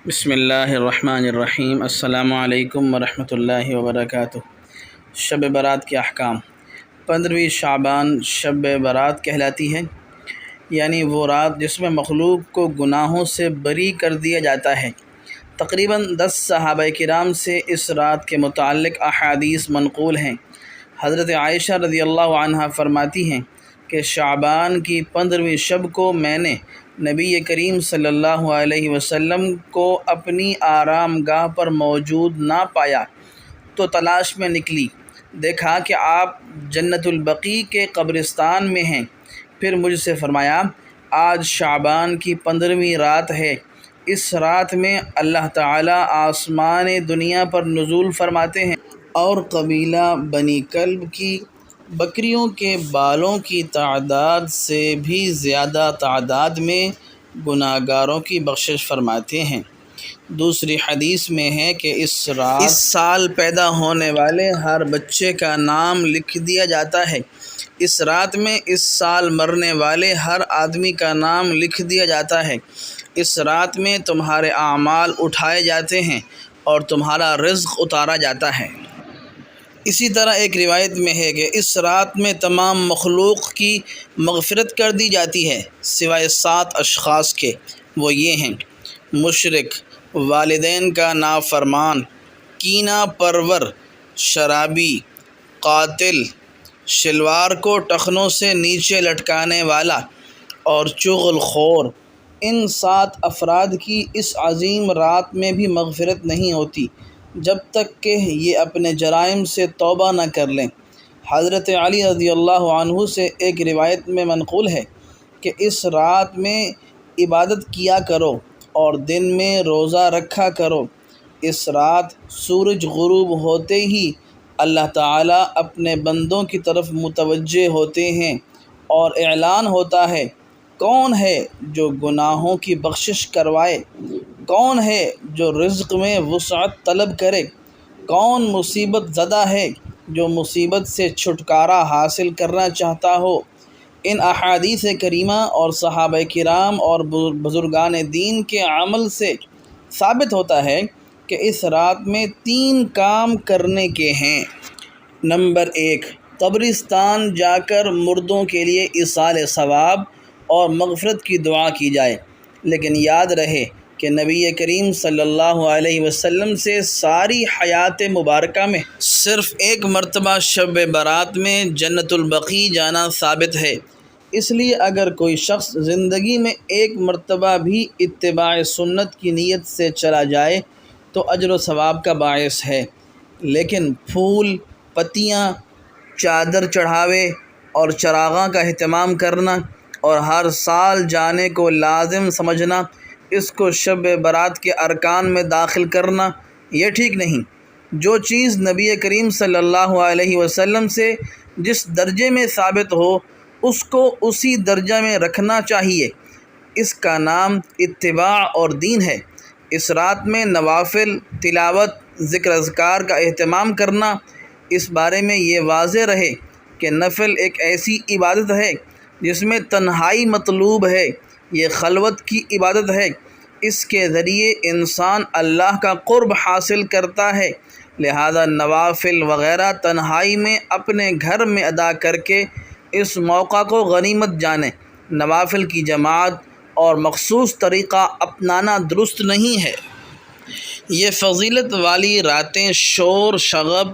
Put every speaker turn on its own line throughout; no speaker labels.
بسم اللہ الرحمن الرحیم۔ السلام علیکم ورحمۃ اللہ وبرکاتہ۔ شب برات کے احکام۔ 15ویں شعبان شب برات کہلاتی ہے، یعنی وہ رات جس میں مخلوق کو گناہوں سے بری کر دیا جاتا ہے۔ تقریباً 10 صحابہ کرام سے اس رات کے متعلق احادیث منقول ہیں۔ حضرت عائشہ رضی اللہ عنہ فرماتی ہیں کہ شعبان کی 15ویں شب کو میں نے نبی کریم صلی اللہ علیہ وسلم کو اپنی آرام گاہ پر موجود نہ پایا تو تلاش میں نکلی، دیکھا کہ آپ جنت البقیع کے قبرستان میں ہیں۔ پھر مجھ سے فرمایا، آج شعبان کی 15ویں رات ہے، اس رات میں اللہ تعالیٰ آسمان دنیا پر نزول فرماتے ہیں اور قبیلہ بنی کلب کی بکریوں کے بالوں کی تعداد سے بھی زیادہ تعداد میں گناہگاروں کی بخشش فرماتے ہیں۔ دوسری حدیث میں ہے کہ اس سال پیدا ہونے والے ہر بچے کا نام لکھ دیا جاتا ہے۔ اس رات میں اس سال مرنے والے ہر آدمی کا نام لکھ دیا جاتا ہے۔ اس رات میں تمہارے اعمال اٹھائے جاتے ہیں اور تمہارا رزق اتارا جاتا ہے۔ اسی طرح ایک روایت میں ہے کہ اس رات میں تمام مخلوق کی مغفرت کر دی جاتی ہے سوائے 7 اشخاص کے۔ وہ یہ ہیں: مشرک، والدین کا نافرمان، کینہ پرور، شرابی، قاتل، شلوار کو ٹخنوں سے نیچے لٹکانے والا اور چغل خور۔ ان 7 افراد کی اس عظیم رات میں بھی مغفرت نہیں ہوتی جب تک کہ یہ اپنے جرائم سے توبہ نہ کر لیں۔ حضرت علی رضی اللہ عنہ سے ایک روایت میں منقول ہے کہ اس رات میں عبادت کیا کرو اور دن میں روزہ رکھا کرو۔ اس رات سورج غروب ہوتے ہی اللہ تعالیٰ اپنے بندوں کی طرف متوجہ ہوتے ہیں اور اعلان ہوتا ہے، کون ہے جو گناہوں کی بخشش کروائے؟ کون ہے جو رزق میں وسعت طلب کرے؟ کون مصیبت زدہ ہے جو مصیبت سے چھٹکارا حاصل کرنا چاہتا ہو؟ ان احادیث کریمہ اور صحابہ کرام اور بزرگان دین کے عمل سے ثابت ہوتا ہے کہ اس رات میں 3 کام کرنے کے ہیں۔ نمبر 1، قبرستان جا کر مردوں کے لیے ایصال ثواب اور مغفرت کی دعا کی جائے، لیکن یاد رہے کہ نبی کریم صلی اللہ علیہ وسلم سے ساری حیات مبارکہ میں صرف ایک مرتبہ شب برات میں جنت البقیع جانا ثابت ہے۔ اس لیے اگر کوئی شخص زندگی میں ایک مرتبہ بھی اتباع سنت کی نیت سے چلا جائے تو اجر و ثواب کا باعث ہے، لیکن پھول، پتیاں، چادر چڑھاوے اور چراغاں کا اہتمام کرنا اور ہر سال جانے کو لازم سمجھنا، اس کو شب برات کے ارکان میں داخل کرنا، یہ ٹھیک نہیں۔ جو چیز نبی کریم صلی اللہ علیہ وسلم سے جس درجے میں ثابت ہو اس کو اسی درجہ میں رکھنا چاہیے، اس کا نام اتباع اور دین ہے۔ اس رات میں نوافل، تلاوت، ذکر اذکار کا اہتمام کرنا، اس بارے میں یہ واضح رہے کہ نفل ایک ایسی عبادت ہے جس میں تنہائی مطلوب ہے، یہ خلوت کی عبادت ہے، اس کے ذریعے انسان اللہ کا قرب حاصل کرتا ہے، لہذا نوافل وغیرہ تنہائی میں اپنے گھر میں ادا کر کے اس موقع کو غنیمت جانیں۔ نوافل کی جماعت اور مخصوص طریقہ اپنانا درست نہیں ہے۔ یہ فضیلت والی راتیں شور شغب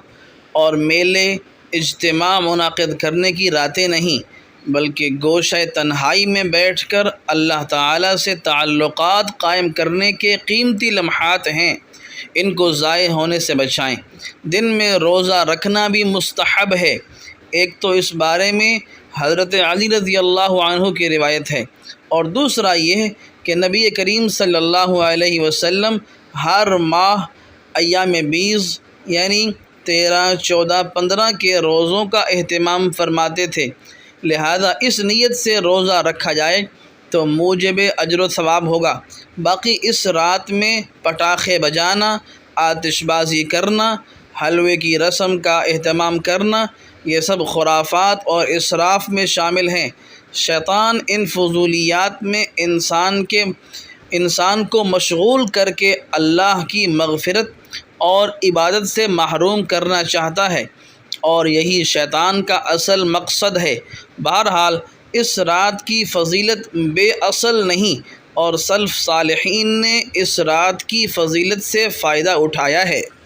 اور میلے اجتماع منعقد کرنے کی راتیں نہیں، بلکہ گوشہ تنہائی میں بیٹھ کر اللہ تعالیٰ سے تعلقات قائم کرنے کے قیمتی لمحات ہیں، ان کو ضائع ہونے سے بچائیں۔ دن میں روزہ رکھنا بھی مستحب ہے۔ ایک تو اس بارے میں حضرت علی رضی اللہ عنہ کی روایت ہے، اور دوسرا یہ کہ نبی کریم صلی اللہ علیہ وسلم ہر ماہ ایام بیض یعنی 13، 14، 15 کے روزوں کا اہتمام فرماتے تھے، لہذا اس نیت سے روزہ رکھا جائے تو موجب اجر و ثواب ہوگا۔ باقی اس رات میں پٹاخے بجانا، آتش بازی کرنا، حلوے کی رسم کا اہتمام کرنا، یہ سب خرافات اور اسراف میں شامل ہیں۔ شیطان ان فضولیات میں انسان کو مشغول کر کے اللہ کی مغفرت اور عبادت سے محروم کرنا چاہتا ہے، اور یہی شیطان کا اصل مقصد ہے۔ بہرحال اس رات کی فضیلت بے اصل نہیں، اور سلف صالحین نے اس رات کی فضیلت سے فائدہ اٹھایا ہے۔